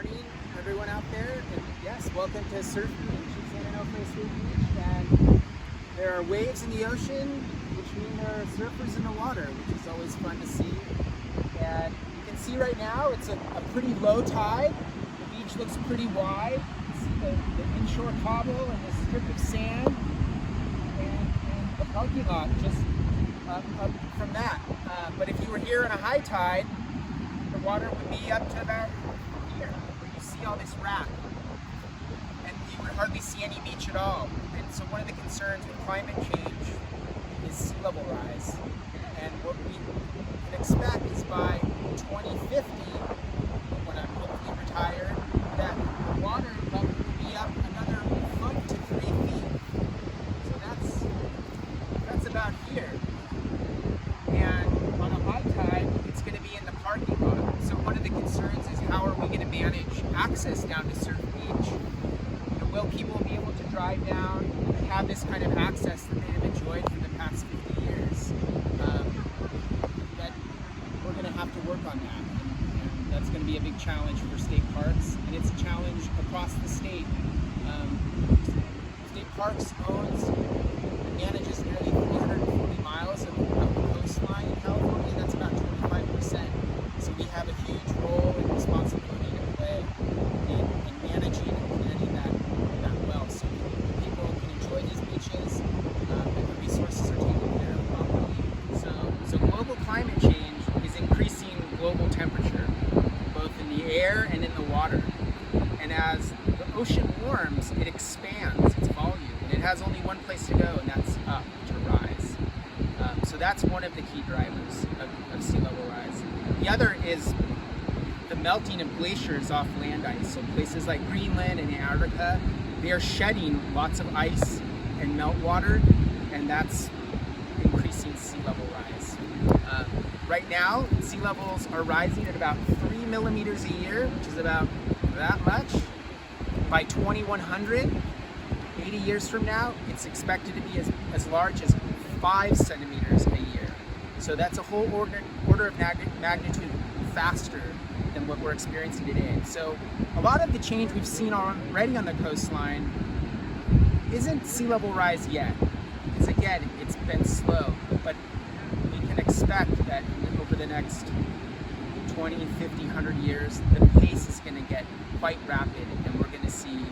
morning, everyone out there. And yes, welcome to Surf Beach, San Onofre State Beach. And there are waves in the ocean, which mean there are surfers in the water, which is always fun to see. And you can see right now it's a pretty low tide. The beach looks pretty wide. You see the inshore cobble and the strip of sand and the parking lot just up from that. But if you were here on a high tide, the water would be up to about here, where you see all this wrack. And you would hardly see any beach at all. And so one of the concerns with climate change is sea level rise. And what we can expect is by 2050, when I'm hopefully retired, that the water level will be up another foot to 3 feet. So that's about here. And on a high tide, it's going to be in the parking lot. So one of the concerns is how are we going to manage access down to Surf Beach? Will people be able to drive down and have this kind of access that they have enjoyed for the past 50 years? That we're going to have to work on that. And that's going to be a big challenge for state parks, and it's a challenge across the state. State Parks owns and manages nearly 340 miles of coastline in California. That's about 25%. So we have a huge role and responsibility to play in managing and planning that well, so people can enjoy these beaches and the resources are taken care of properly. So global climate change is increasing global temperature, both in the air and in the water. And as the ocean warms, it expands its volume, and it has only one place to go, and that's up, to rise. So that's one of the key drivers of sea level rise. The other is the melting of glaciers off land ice. So places like Greenland and Antarctica, they are shedding lots of ice and meltwater, and that's increasing sea level rise. Right now, sea levels are rising at about 3 millimeters a year, which is about that much. By 2100, 80 years from now, it's expected to be as large as 5 centimeters a year. So that's a whole order of magnitude faster than what we're experiencing today. So a lot of the change we've seen already on the coastline isn't sea level rise yet, because again, it's been slow, but we can expect that over the next 20, 50, 100 years, the pace is going to get quite rapid, and we're going to see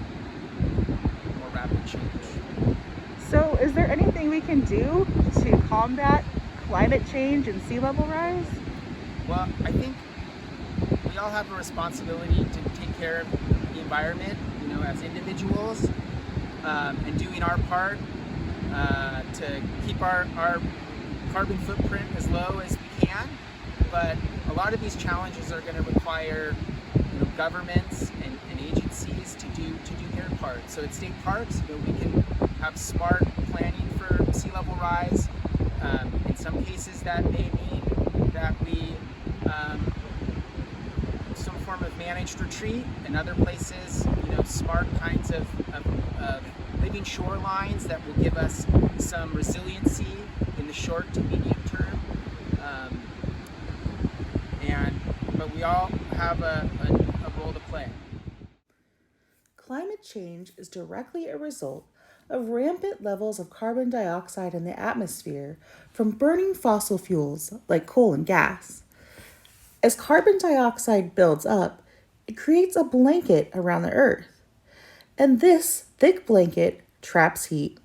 more rapid change. So is there anything we can do to combat climate change and sea level rise? Well, I think we all have a responsibility to take care of the environment, as individuals, and doing our part to keep our carbon footprint as low as we can. But a lot of these challenges are going to require governments and agencies to do their part. So at state parks, we can have smart planning for sea level rise. In some cases, that may mean that we some form of managed retreat. In other places, smart kinds of living shorelines that will give us some resiliency in the short to medium term. But we all have a role to play. Climate change is directly a result of rampant levels of carbon dioxide in the atmosphere from burning fossil fuels like coal and gas. As carbon dioxide builds up, it creates a blanket around the Earth, and this thick blanket traps heat.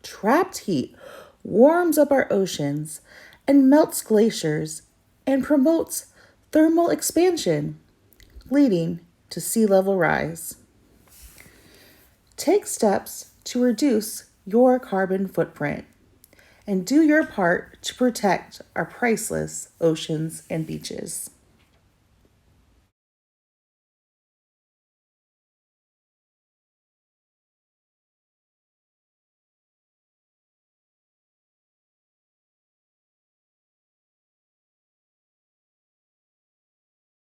Trapped heat warms up our oceans and melts glaciers and promotes thermal expansion, leading to sea level rise. Take steps to reduce your carbon footprint and do your part to protect our priceless oceans and beaches.